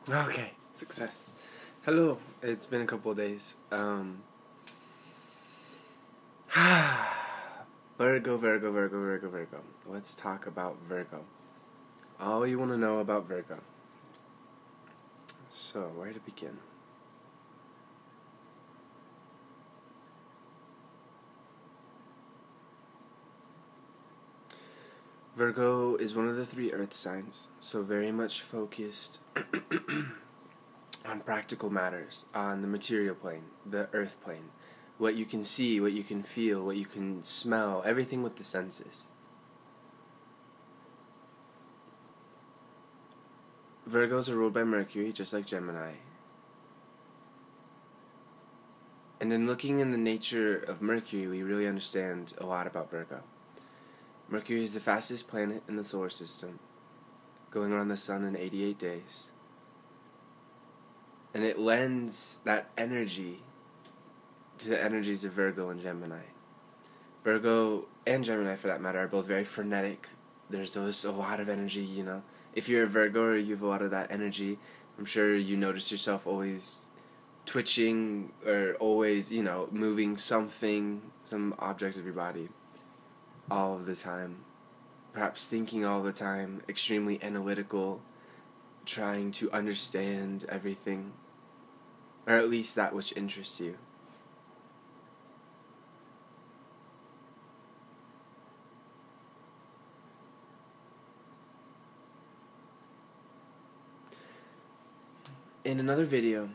Okay, success. Hello, it's been a couple of days. Virgo. Let's talk about Virgo. All you want to know about Virgo. So, where to begin? Virgo is one of the three earth signs, so very much focused on practical matters, on the material plane, the earth plane. What you can see, what you can feel, what you can smell, everything with the senses. Virgos are ruled by Mercury, just like Gemini. And in looking in the nature of Mercury, we really understand a lot about Virgo. Mercury is the fastest planet in the solar system, going around the sun in 88 days. And it lends that energy to the energies of Virgo and Gemini. Virgo and Gemini, for that matter, are both very frenetic. There's always a lot of energy, you know. If you're a Virgo or you have a lot of that energy, I'm sure you notice yourself always twitching or always, moving something, some object of your body all of the time. Perhaps thinking all the time, extremely analytical, trying to understand everything, or at least that which interests you. In another video,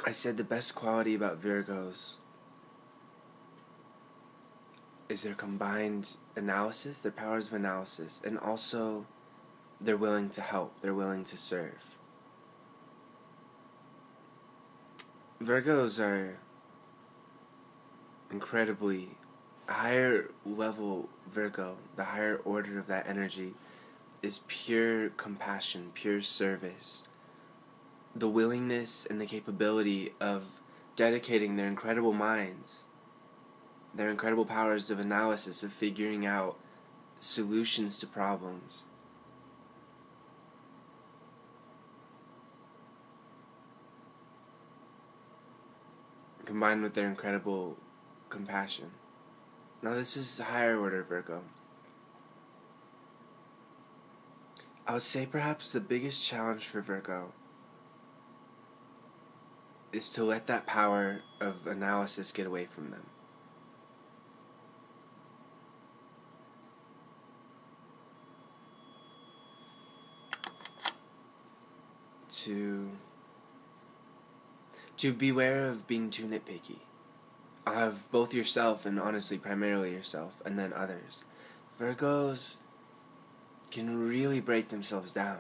I said the best quality about Virgos is their combined analysis, their powers of analysis, and also they're willing to help, they're willing to serve. Virgos are incredibly higher level Virgo, the higher order of that energy is pure compassion, pure service. The willingness and the capability of dedicating their incredible minds, their incredible powers of analysis, of figuring out solutions to problems. Combined with their incredible compassion. Now this is a higher order Virgo. I would say perhaps the biggest challenge for Virgo is to let that power of analysis get away from them. To beware of being too nitpicky. Of both yourself and honestly primarily yourself and then others. Virgos can really break themselves down.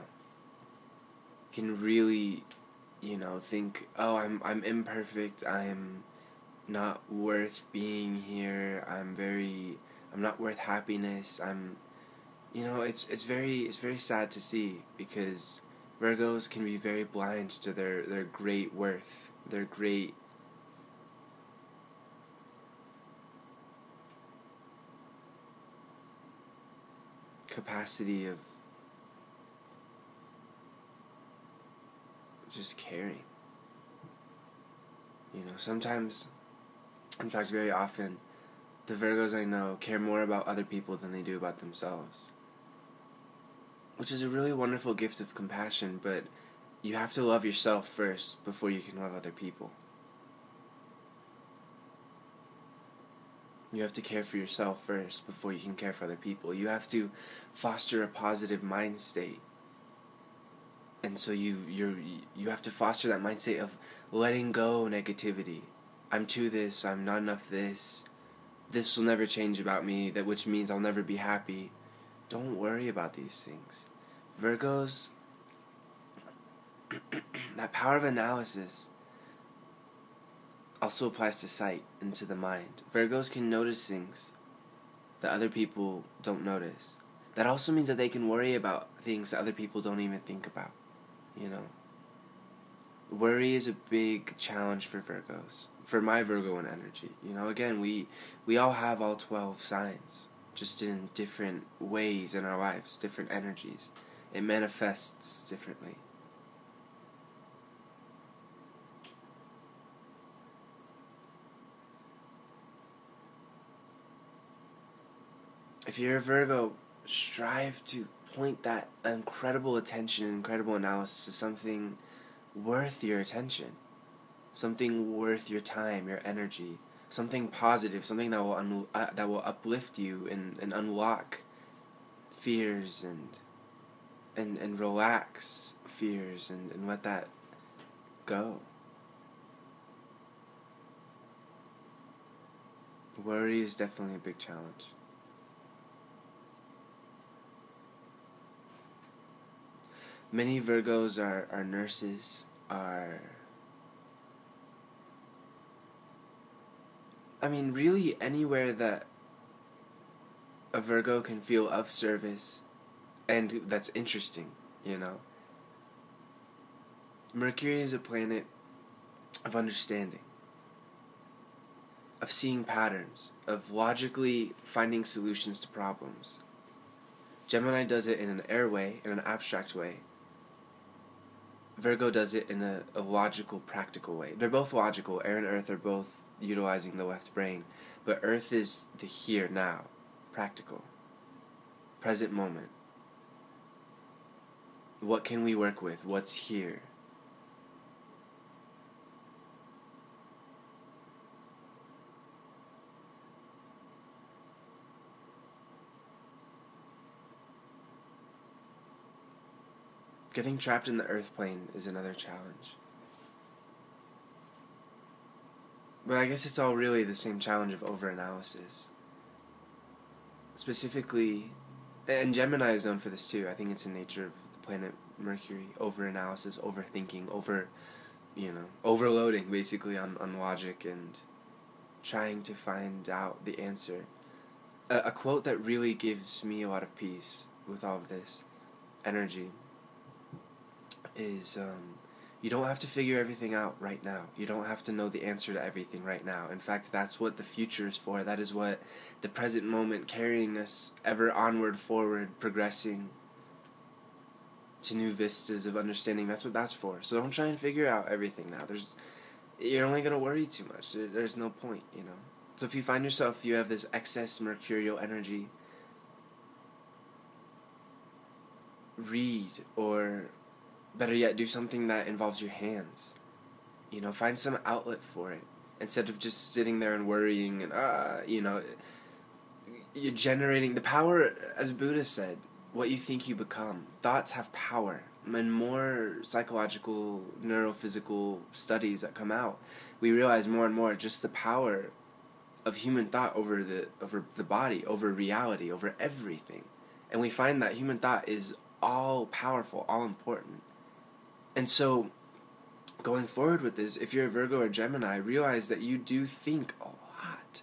Can really, think, oh, I'm imperfect, I'm not worth being here, I'm not worth happiness, it's very sad to see, because Virgos can be very blind to their great worth, their great capacity of just caring. Sometimes, in fact very often, the Virgos I know care more about other people than they do about themselves. Which is a really wonderful gift of compassion, but you have to love yourself first before you can love other people. You have to care for yourself first before you can care for other people. You have to foster a positive mind state. And so you have to foster that mindset of letting go negativity. I'm too this, I'm not enough this will never change about me, which means I'll never be happy. Don't worry about these things. Virgos, that power of analysis also applies to sight and to the mind. Virgos can notice things that other people don't notice. That also means that they can worry about things that other people don't even think about. Worry is a big challenge for Virgos. For my Virgoan energy. Again, we all have all 12 signs, just in different ways in our lives, different energies. It manifests differently. if you're a Virgo, strive to point that incredible attention, incredible analysis to something worth your attention, something worth your time, your energy, something positive, something that will uplift you and unlock fears and relax fears and let that go. Worry is definitely a big challenge. Many Virgos are nurses, really anywhere that a Virgo can feel of service and that's interesting, you know. Mercury is a planet of understanding, of seeing patterns, of logically finding solutions to problems. Gemini does it in an air way, in an abstract way. Virgo does it in a logical, practical way. They're both logical. Air and Earth are both utilizing the left brain. But Earth is the here, now, practical, present moment. What can we work with? What's here? Getting trapped in the earth plane is another challenge. But I guess it's all really the same challenge of overanalysis. Specifically, and Gemini is known for this too. I think it's in nature of the planet Mercury. Overanalysis, overthinking, overloading basically on logic and trying to find out the answer. A quote that really gives me a lot of peace with all of this energy is, you don't have to figure everything out right now. You don't have to know the answer to everything right now. In fact, that's what the future is for. That is what the present moment, carrying us ever onward, forward, progressing to new vistas of understanding, that's what that's for. So don't try and figure out everything now. You're only going to worry too much. There's no point, you know. So if you find yourself, you have this excess mercurial energy, read, or better yet, do something that involves your hands. You know, find some outlet for it. Instead of just sitting there and worrying and, you're generating the power, as Buddha said, what you think you become. Thoughts have power. And more psychological, neurophysical studies that come out, we realize more and more just the power of human thought over the body, over reality, over everything. And we find that human thought is all powerful, all important. And so, going forward with this, if you're a Virgo or Gemini, realize that you do think a lot.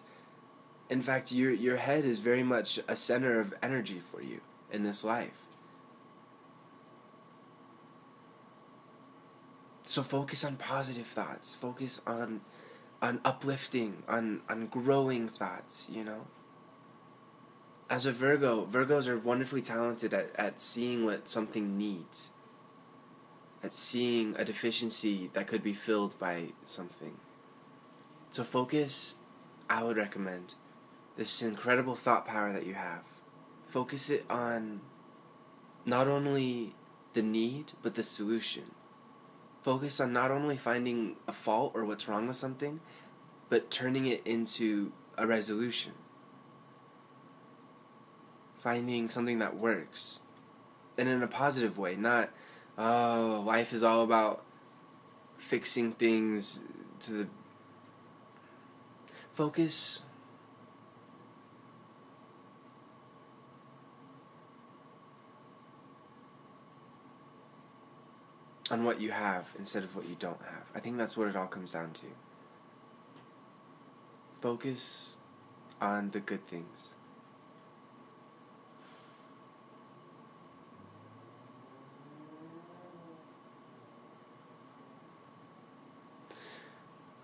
In fact, your head is very much a center of energy for you in this life. So focus on positive thoughts. Focus on uplifting, on growing thoughts, you know. As a Virgo, Virgos are wonderfully talented at seeing what something needs. At seeing a deficiency that could be filled by something. So focus, I would recommend, this incredible thought power that you have. Focus it on not only the need, but the solution. Focus on not only finding a fault or what's wrong with something, but turning it into a resolution. Finding something that works. And in a positive way, not, life is all about fixing things to the... Focus on what you have instead of what you don't have. I think that's what it all comes down to. Focus on the good things.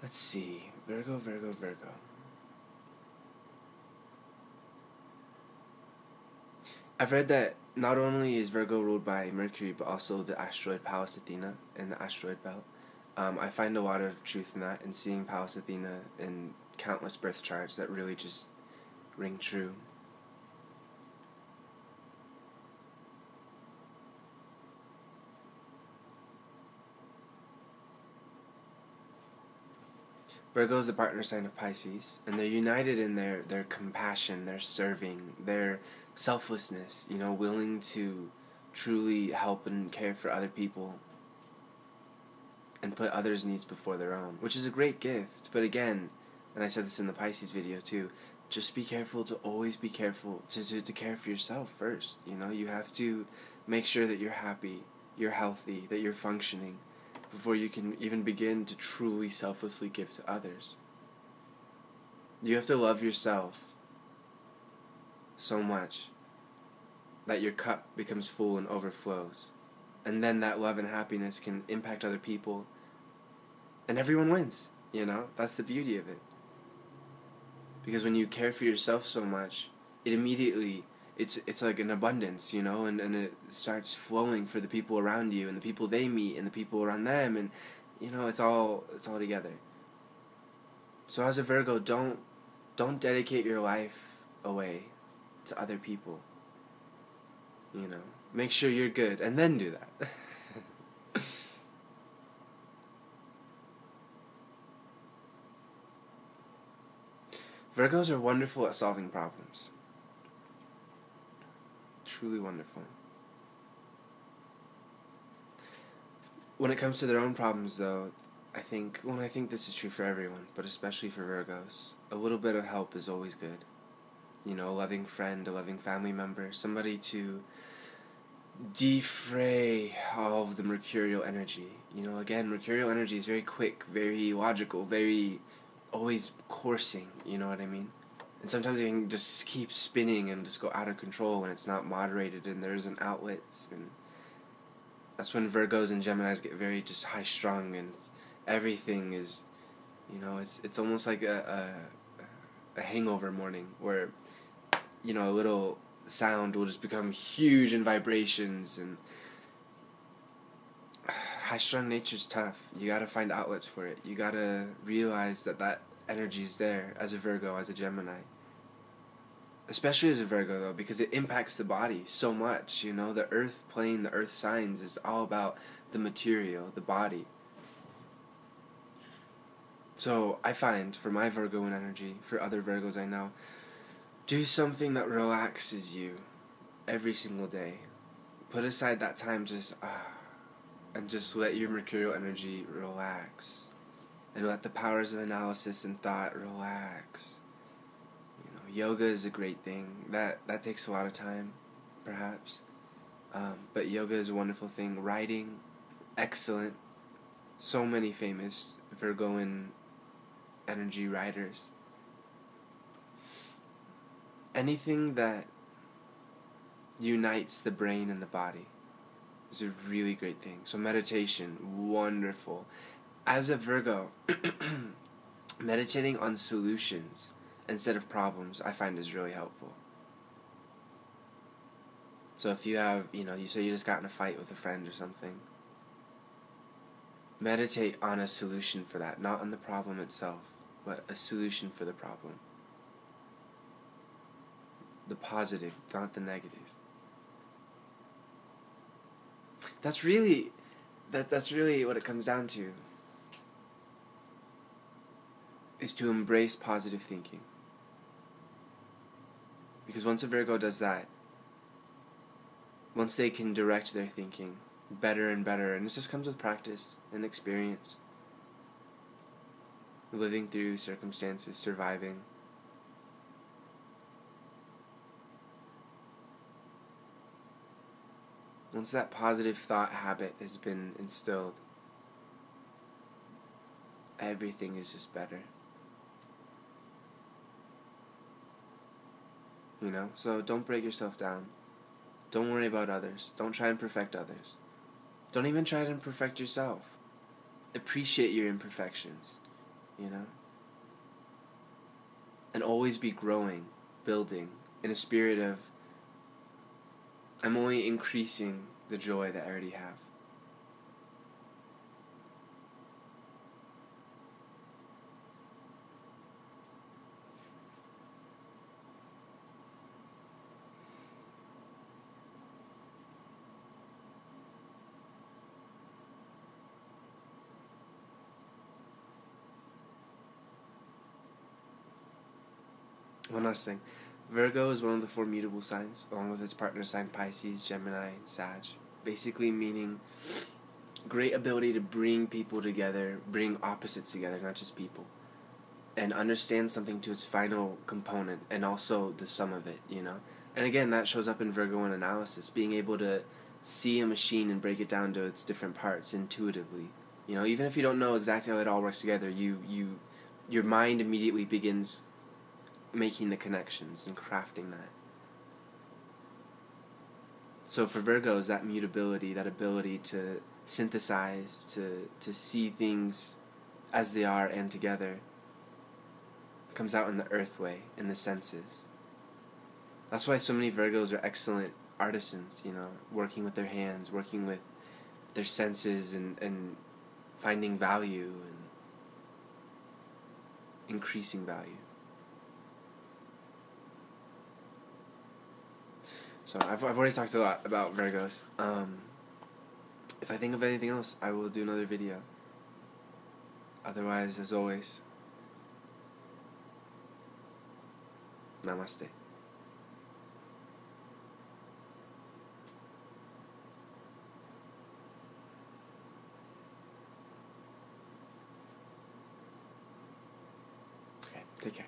Let's see. Virgo. I've read that not only is Virgo ruled by Mercury, but also the asteroid Pallas Athena in the asteroid belt. I find a lot of truth in that, and seeing Pallas Athena in countless birth charts that really just ring true. Virgo is the partner sign of Pisces, and they're united in their compassion, their serving, their selflessness, you know, willing to truly help and care for other people and put others' needs before their own, which is a great gift. But again, and I said this in the Pisces video too, just be careful to always be careful to care for yourself first. You know, you have to make sure that you're happy, you're healthy, that you're functioning before you can even begin to truly selflessly give to others. You have to love yourself so much that your cup becomes full and overflows. And then that love and happiness can impact other people. And everyone wins, you know? That's the beauty of it. Because when you care for yourself so much, it immediately, it's like an abundance, you know? And it starts flowing for the people around you and the people they meet and the people around them. And, you know, it's all together. So as a Virgo, don't dedicate your life away to other people. You know, make sure you're good, and then do that. Virgos are wonderful at solving problems. Truly wonderful. When it comes to their own problems, though, I think this is true for everyone, but especially for Virgos, a little bit of help is always good. You know, a loving friend, a loving family member, somebody to defray all of the mercurial energy. You know, again, mercurial energy is very quick, very logical, very always coursing, you know what I mean? And sometimes it can just keep spinning and just go out of control when it's not moderated and there isn't outlets. And that's when Virgos and Geminis get very just high-strung, and everything is, you know, it's almost like a hangover morning where, you know, a little sound will just become huge in vibrations, and high-strung nature's tough. You gotta find outlets for it. You gotta realize that energy's there as a Virgo, as a Gemini. Especially as a Virgo, though, because it impacts the body so much, you know? The earth plane, the earth signs is all about the material, the body. So I find, for my Virgoan energy, for other Virgos I know, do something that relaxes you every single day. Put aside that time and just let your mercurial energy relax. And let the powers of analysis and thought relax. You know, yoga is a great thing. That takes a lot of time, perhaps. But yoga is a wonderful thing. Writing, excellent. So many famous Virgoan energy writers. Anything that unites the brain and the body is a really great thing. So meditation, wonderful. As a Virgo, meditating on solutions instead of problems, I find is really helpful. So if you have, you know, you say you just got in a fight with a friend or something, meditate on a solution for that, not on the problem itself, but a solution for the problem. The positive, not the negative. That's really what it comes down to, is to embrace positive thinking. Because once a Virgo does that, once they can direct their thinking better and better, and this just comes with practice and experience, living through circumstances, surviving. Once that positive thought habit has been instilled, everything is just better. You know? So don't break yourself down. Don't worry about others. Don't try and perfect others. Don't even try to perfect yourself. Appreciate your imperfections, you know? And always be growing, building, in a spirit of, I'm only increasing the joy that I already have. one last thing. Virgo is one of the four mutable signs, along with its partner sign Pisces, Gemini, and Sag. Basically meaning great ability to bring people together, bring opposites together, not just people, and understand something to its final component, and also the sum of it, you know? And again, that shows up in Virgo in analysis, being able to see a machine and break it down to its different parts intuitively. You know, even if you don't know exactly how it all works together, your mind immediately begins making the connections and crafting that. So for Virgos, that mutability, that ability to synthesize, to see things as they are and together, comes out in the earth way, in the senses. That's why so many Virgos are excellent artisans, you know, working with their hands, working with their senses, and finding value and increasing value. So I've already talked a lot about Virgos. If I think of anything else, I will do another video. Otherwise, as always, namaste. Okay, take care.